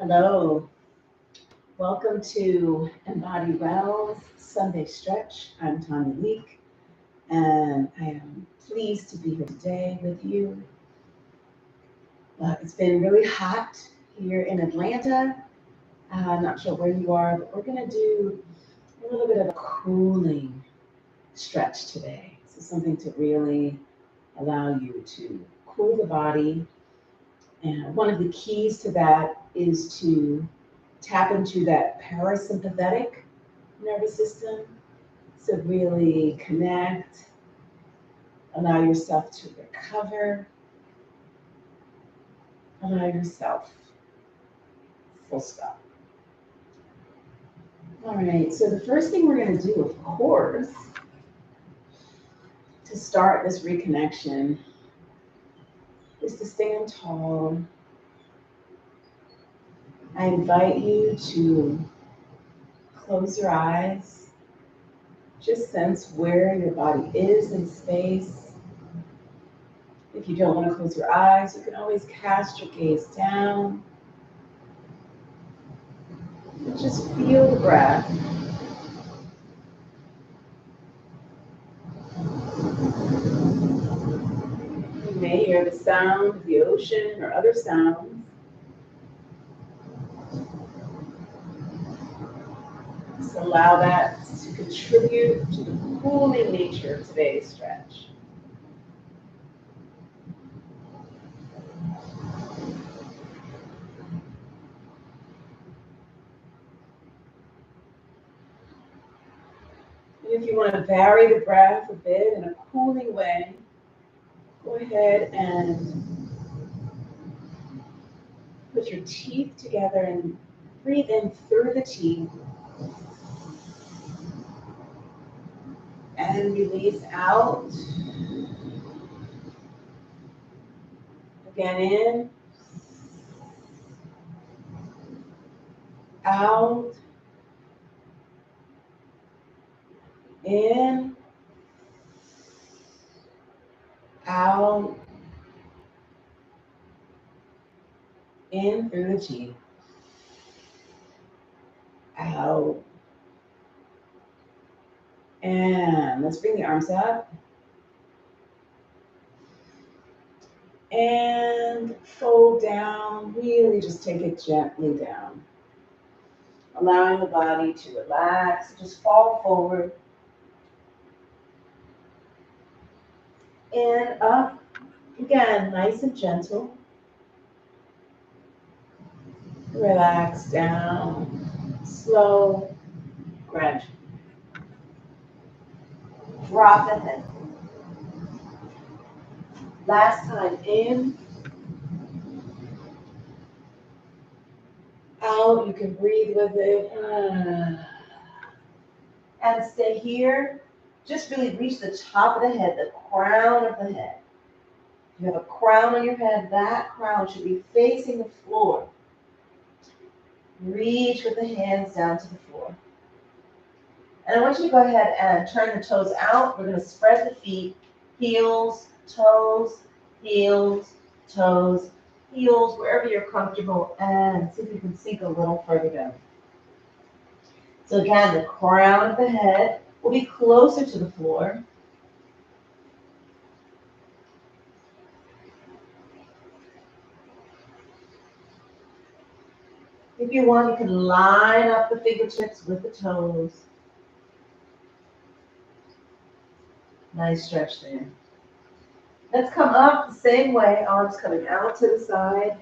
Hello, welcome to EmBODY Well's Sunday Stretch. I'm Tanya Leek, and I am pleased to be here today with you. It's been really hot here in Atlanta. I'm not sure where you are, but we're going to do a little bit of a cooling stretch today. So something to really allow you to cool the body. And one of the keys to that is to tap into that parasympathetic nervous system. So really connect, allow yourself to recover, allow yourself, full stop. All right, so the first thing we're going to do, of course, to start this reconnection is to stand tall. I invite you to close your eyes. Just sense where your body is in space. If you don't want to close your eyes, you can always cast your gaze down. Just feel the breath. You may hear the sound of the ocean or other sounds. Just allow that to contribute to the cooling nature of today's stretch. And if you want to vary the breath a bit in a cooling way, go ahead and put your teeth together and breathe in through the teeth. And release out. Again, in. Out. In. Out. In through the teeth. Out. And let's bring the arms up. And fold down. Really just take it gently down. Allowing the body to relax. Just fall forward. And up. Again, nice and gentle. Relax down. Slow. Gradual. Drop the head. Last time, in. Out, you can breathe with it. And stay here. Just really reach the top of the head, the crown of the head. If you have a crown on your head, that crown should be facing the floor. Reach with the hands down to the floor. And I want you to go ahead and turn the toes out. We're going to spread the feet, heels, toes, heels, toes, heels, wherever you're comfortable, and see if you can sink a little further down. So again, the crown of the head will be closer to the floor. If you want, you can line up the fingertips with the toes. Nice stretch there. Let's come up the same way, arms coming out to the side.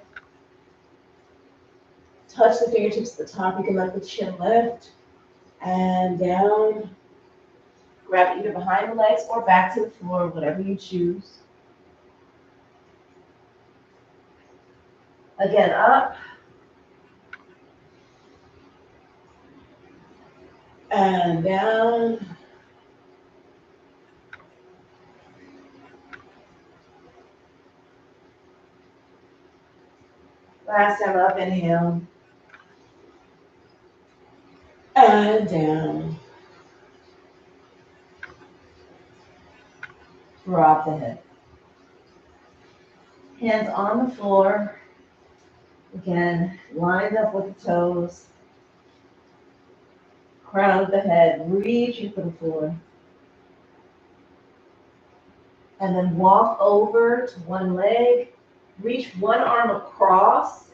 Touch the fingertips at the top. You can let the chin lift. And down. Grab either behind the legs or back to the floor, whatever you choose. Again, up. And down. Last time up, inhale. And down. Drop the head. Hands on the floor. Again, lined up with the toes. Crown of the head, reaching for the floor. And then walk over to one leg. Reach one arm across.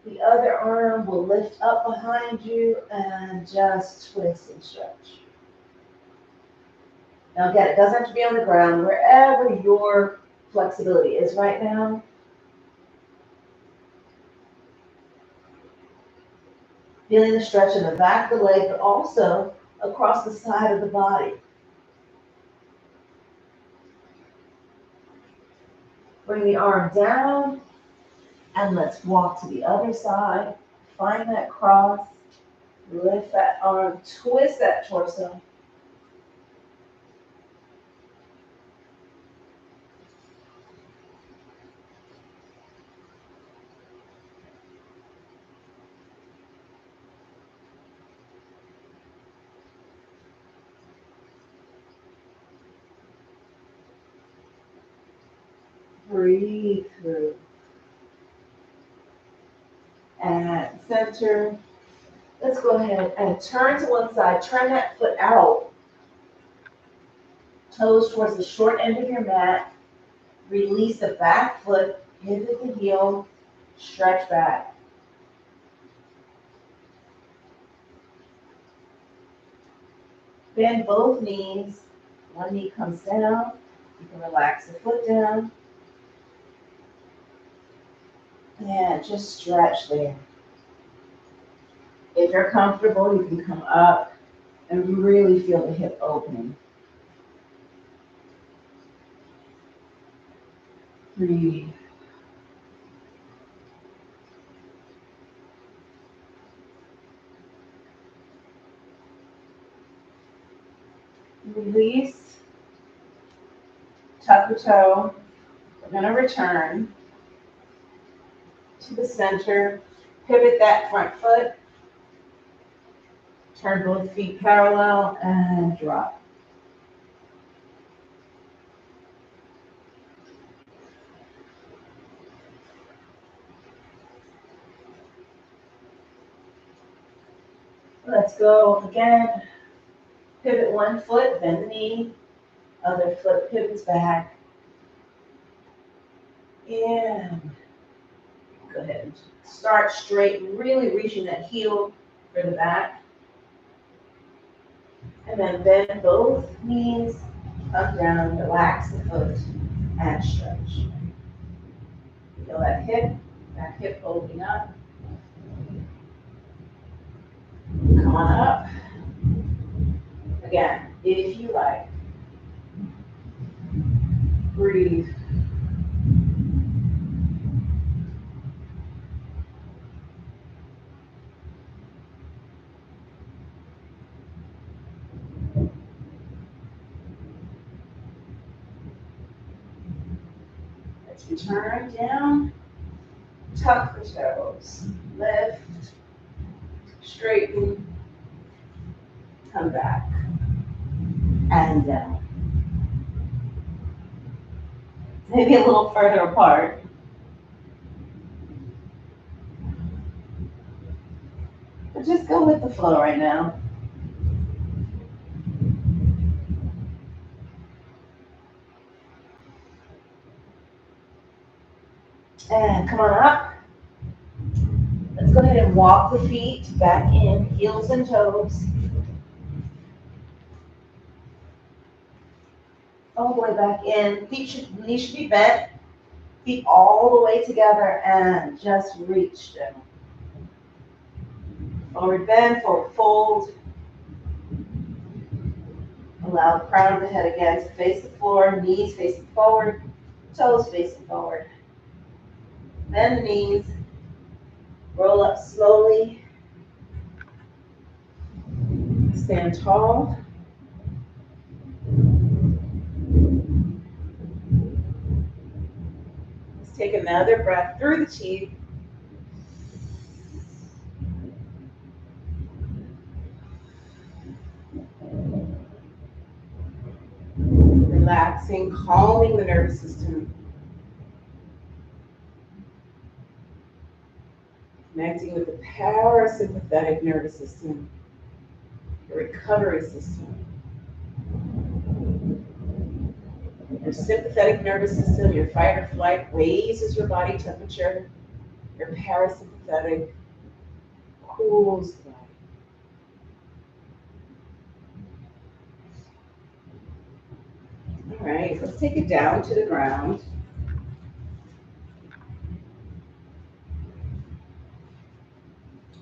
The other arm will lift up behind you and just twist and stretch. Now again, it doesn't have to be on the ground, wherever your flexibility is right now. Feeling the stretch in the back of the leg, but also across the side of the body. Bring the arm down, and let's walk to the other side. Find that cross, lift that arm, twist that torso. Breathe through. And center. Let's go ahead and turn to one side. Turn that foot out. Toes towards the short end of your mat. Release the back foot, pivot the heel, stretch back. Bend both knees. One knee comes down. You can relax the foot down. And just stretch there. If you're comfortable, you can come up and really feel the hip opening. Breathe. Release. Tuck the toe. We're going to return to the center. Pivot that front foot. Turn both feet parallel and drop. Let's go again. Pivot one foot, bend the knee. Other foot pivots back. And go ahead and start straight, really reaching that heel for the back. And then bend both knees, up, down, relax the foot, and stretch. Feel that hip opening up. Come on up. Again, if you like. Breathe. Let's return down. Tuck the toes. Lift. Straighten. Come back. And down. Maybe a little further apart. But just go with the flow right now. And come on up. Let's go ahead and walk the feet back in, heels and toes. All the way back in. Knees should be bent. Feet all the way together and just reach down. Forward bend, forward fold. Allow the crown of the head again to face the floor, knees facing forward, toes facing forward. Bend the knees, roll up slowly. Stand tall. Let's take another breath through the teeth. Relaxing, calming the nervous system. Connecting with the parasympathetic nervous system, the recovery system. Your sympathetic nervous system, your fight or flight, raises your body temperature. Your parasympathetic cools the body. All right, let's take it down to the ground.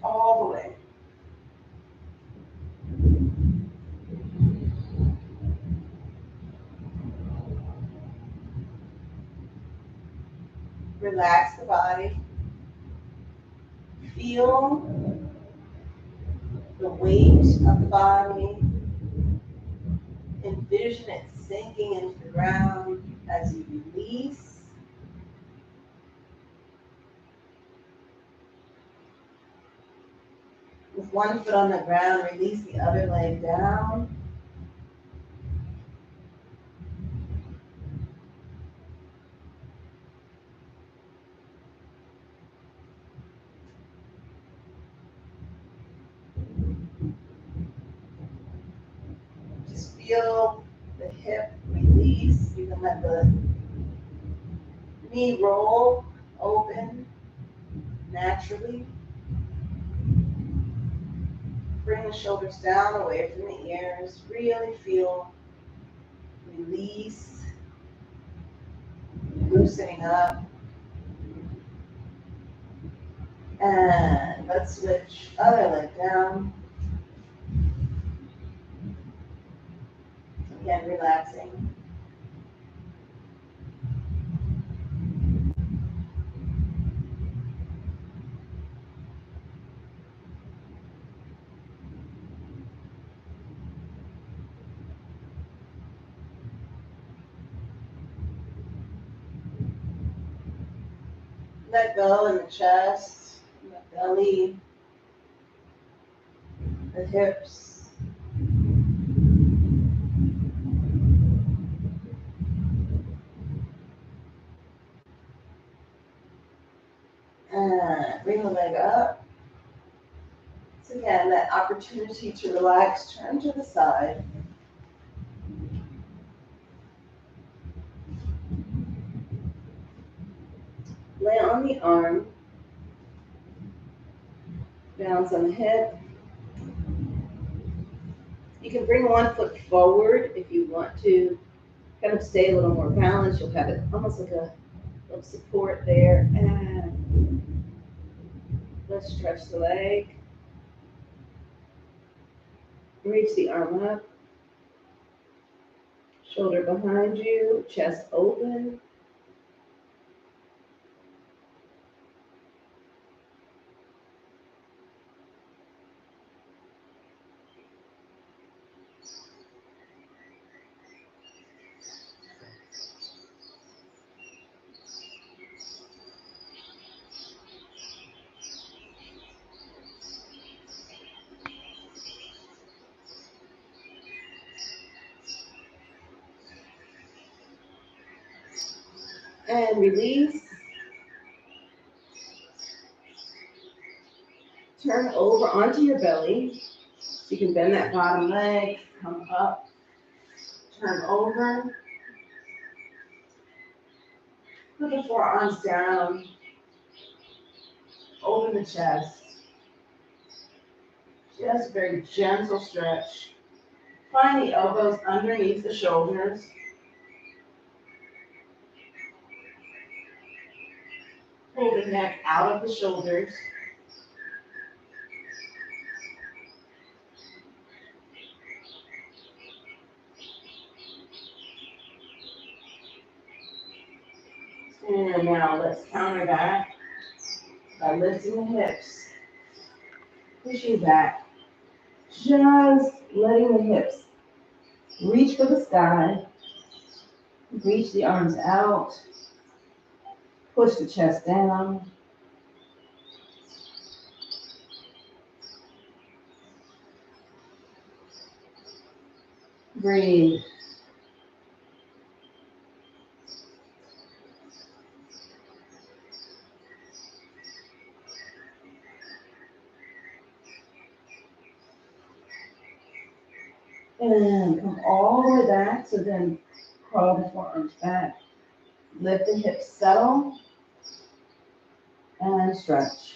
All the way. Relax the body. Feel the weight of the body. Envision it sinking into the ground as you release. With one foot on the ground, release the other leg down. Just feel the hip release. You can let the knee roll open naturally. Bring the shoulders down away from the ears. Really feel release, loosening up. And let's switch other leg down. Again, relaxing. Let go in the chest, the belly, the hips. And bring the leg up. So again, that opportunity to relax, turn to the side. Lay on the arm. Balance on the hip. You can bring one foot forward if you want to kind of stay a little more balanced. You'll have it almost like a little support there. And let's stretch the leg. Reach the arm up. Shoulder behind you, chest open. And release. Turn over onto your belly. So you can bend that bottom leg, come up, turn over. Put the forearms down. Open the chest. Just a very gentle stretch. Find the elbows underneath the shoulders. Pull the neck out of the shoulders. And now let's counter that by lifting the hips, pushing back, just letting the hips reach for the sky, reach the arms out, push the chest down. Breathe. And come all the way back. So then crawl the forearms back. Lift the hips, settle, and stretch.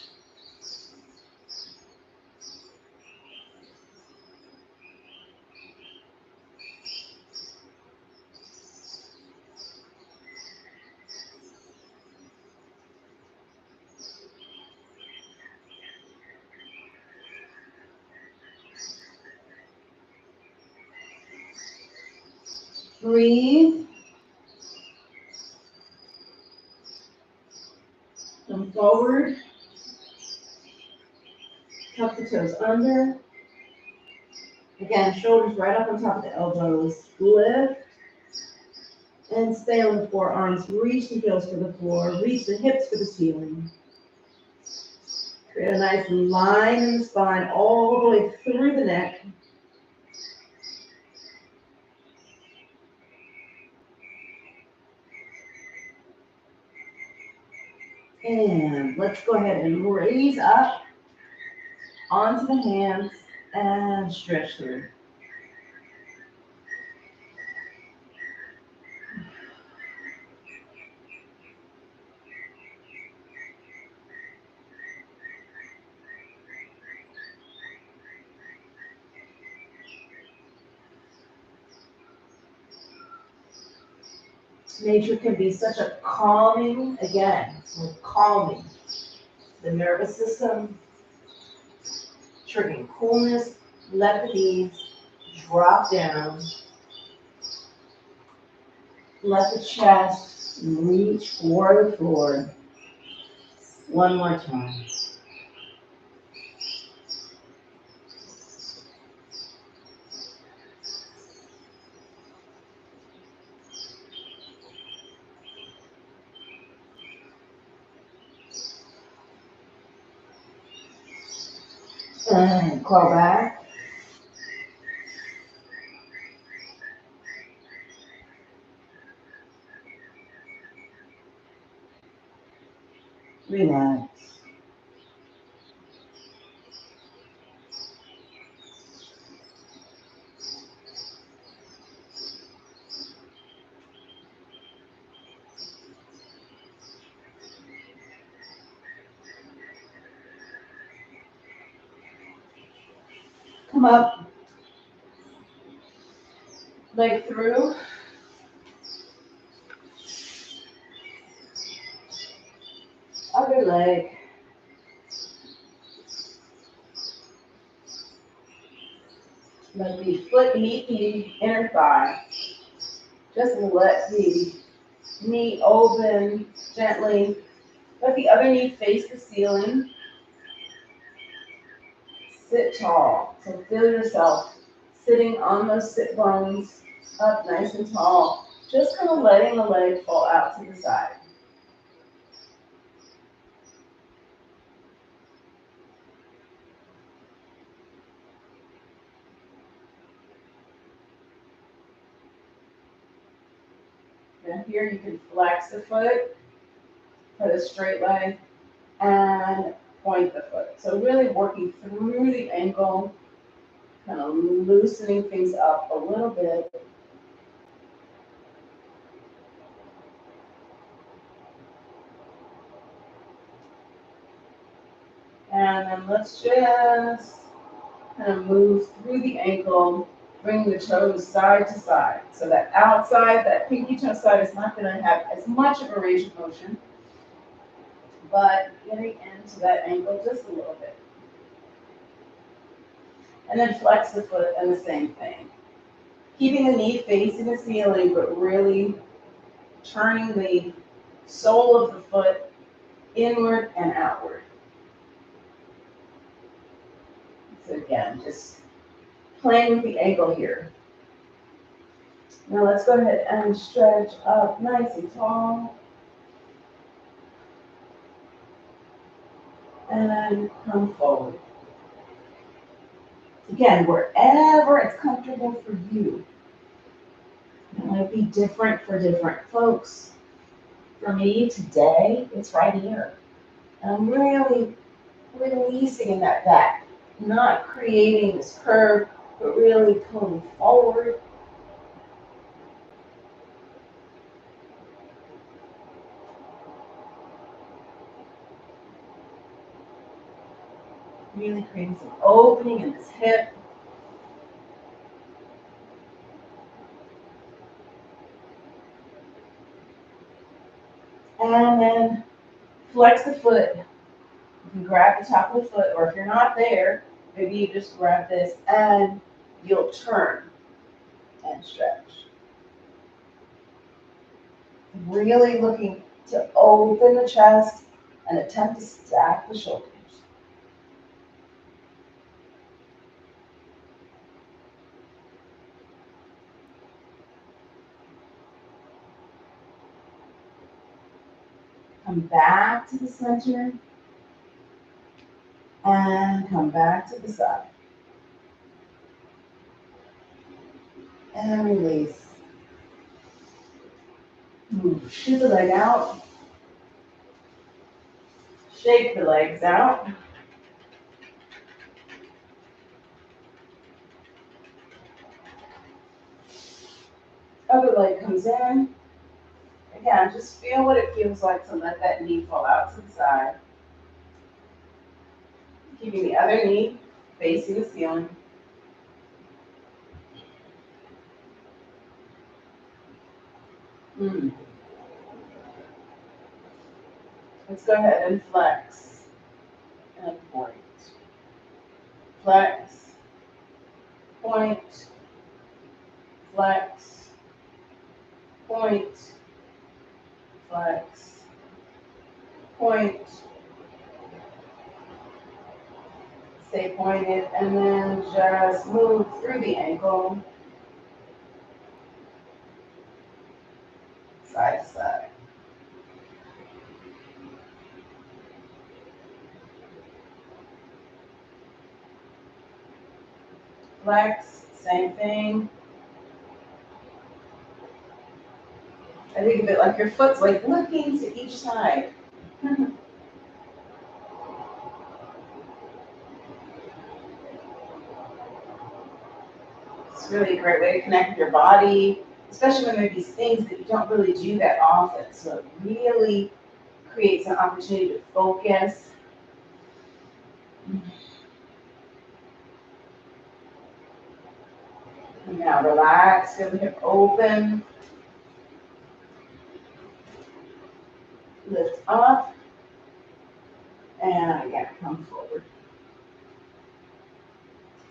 Breathe. Come forward. Tuck the toes under. Again, shoulders right up on top of the elbows. Lift. And stay on the forearms. Reach the heels for the floor. Reach the hips for the ceiling. Create a nice line in the spine all the way through the neck. And let's go ahead and raise up onto the hands and stretch through. Nature can be such a calming, again, so calming the nervous system, triggering coolness. Let the knees drop down. Let the chest reach for the floor. One more time. And crawl back. Relax. Come up. Leg through. Other leg. Let the foot meet the inner thigh. Just let the knee open gently. Let the other knee face the ceiling. Sit tall. So feel yourself sitting on those sit bones, up nice and tall. Just kind of letting the leg fall out to the side. Now here you can flex the foot, put a straight leg, and point the foot. So really working through the ankle, kind of loosening things up a little bit. And then let's just kind of move through the ankle, bring the toes side to side. So that outside, that pinky toe side is not going to have as much of a range of motion, but getting into that ankle just a little bit. And then flex the foot and the same thing. Keeping the knee facing the ceiling, but really turning the sole of the foot inward and outward. So again, just playing with the ankle here. Now let's go ahead and stretch up nice and tall. And come forward. Again, wherever it's comfortable for you. It might be different for different folks. For me today, it's right here. And I'm really releasing in that back, not creating this curve but really pulling forward. Really creating some opening in this hip. And then flex the foot. You can grab the top of the foot, or if you're not there, maybe you just grab this and you'll turn and stretch. Really looking to open the chest and attempt to stack the shoulders. Come back to the center and come back to the side. And release. Shoot the leg out. Shake the legs out. Other leg comes in. Again, just feel what it feels like to let that knee fall out to the side. Keeping the other knee facing the ceiling. Let's go ahead and flex and point. Flex, point, flex, point, flex, point. Stay pointed, and then just move through the ankle, side to side. Flex, same thing. I think of it like your foot's like looking to each side. It's really a great way to connect with your body, especially when there are these things that you don't really do that often. So it really creates an opportunity to focus. And now relax, feel the hip open. Lift up. And again, come forward.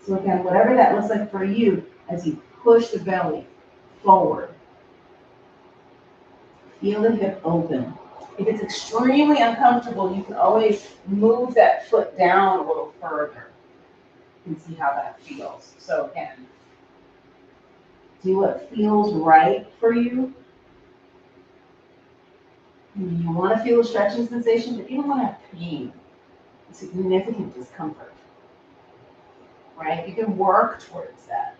So again, whatever that looks like for you as you push the belly forward. Feel the hip open. If it's extremely uncomfortable, you can always move that foot down a little further and see how that feels. So again, do what feels right for you. You want to feel a stretching sensation, but you don't want to have pain, significant discomfort. Right? You can work towards that.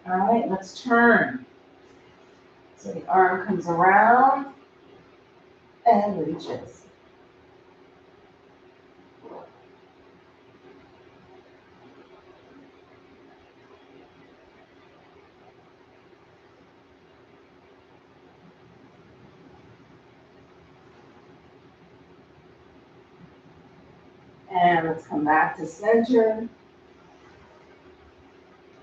All right, let's turn. So the arm comes around and reaches. And let's come back to center.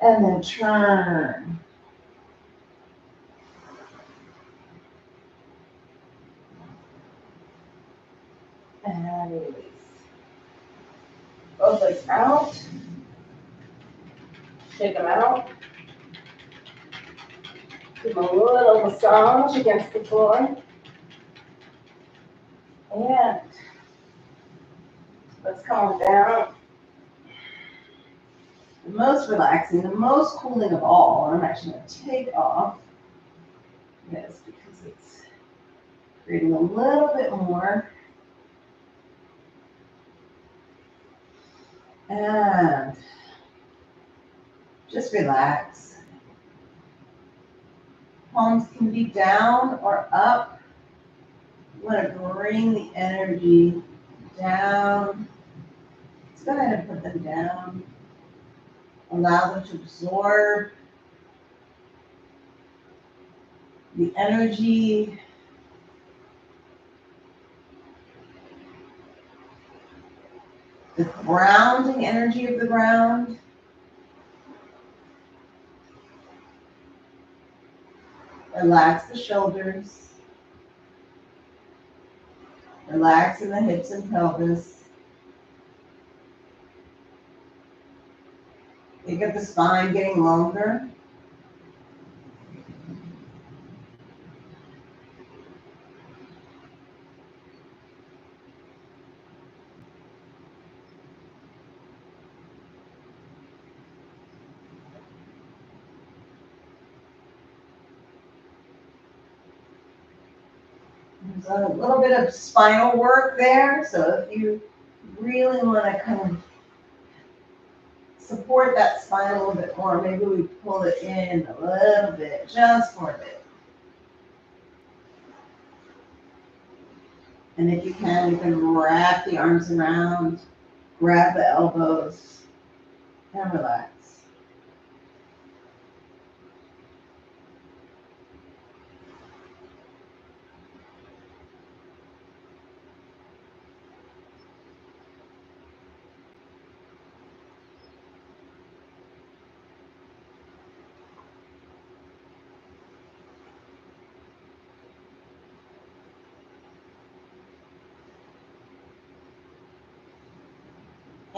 And then turn. And release. Both legs out. Shake them out. Give them a little massage against the floor. And let's calm down. The most relaxing, the most cooling of all, I'm actually going to take off this because it's creating a little bit more. And Just relax. Palms can be down or up. You want to bring the energy down. Let's go ahead and put them down. Allow them to absorb the energy, the grounding energy of the ground. Relax the shoulders. Relax in the hips and pelvis. Think of the spine getting longer. There's a little bit of spinal work there, so if you really want to kind of support that spine a little bit more, maybe we pull it in a little bit, just for a bit. And if you can wrap the arms around, grab the elbows, and relax.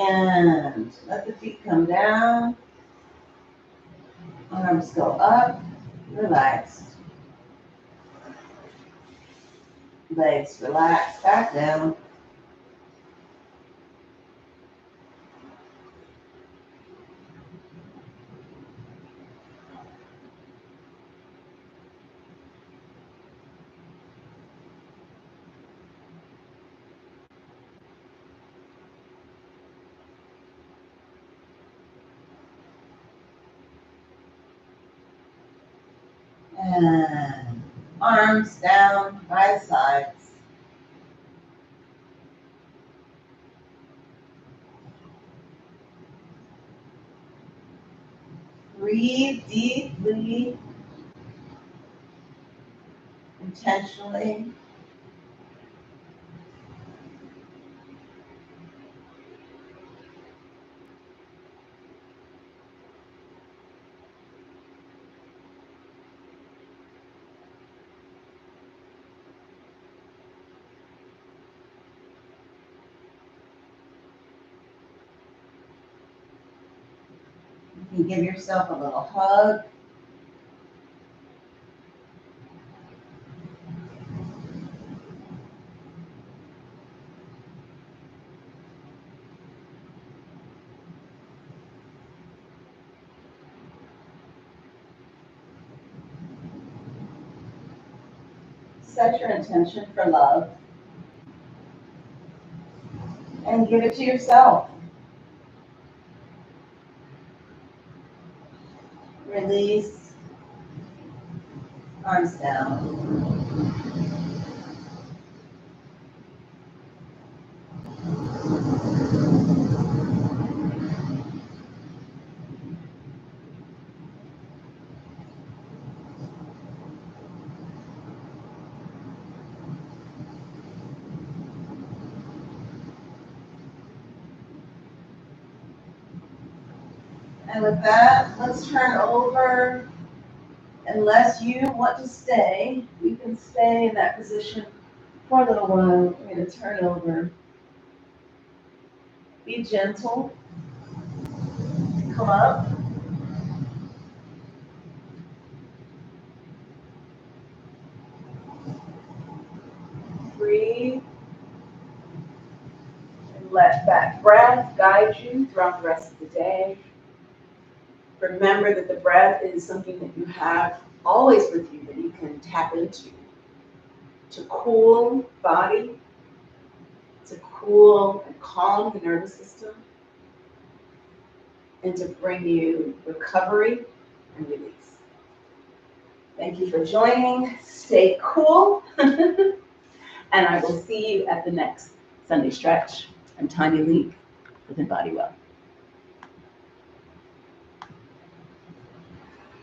And let the feet come down. Arms go up, relaxed. Legs relax, back down. And arms down by the sides. Breathe deeply, intentionally. You can give yourself a little hug. Set your intention for love and give it to yourself. Release, arms down. And with that, let's turn over. Unless you want to stay, you can stay in that position for a little while. We're going to turn over. Be gentle. Come up. Breathe. And let that breath guide you throughout the rest of the day. Remember that the breath is something that you have always with you that you can tap into to cool body, to cool and calm the nervous system. and to bring you recovery and release. Thank you for joining. Stay cool. And I will see you at the next Sunday stretch. I'm Tanya Leek with EmBODY Love.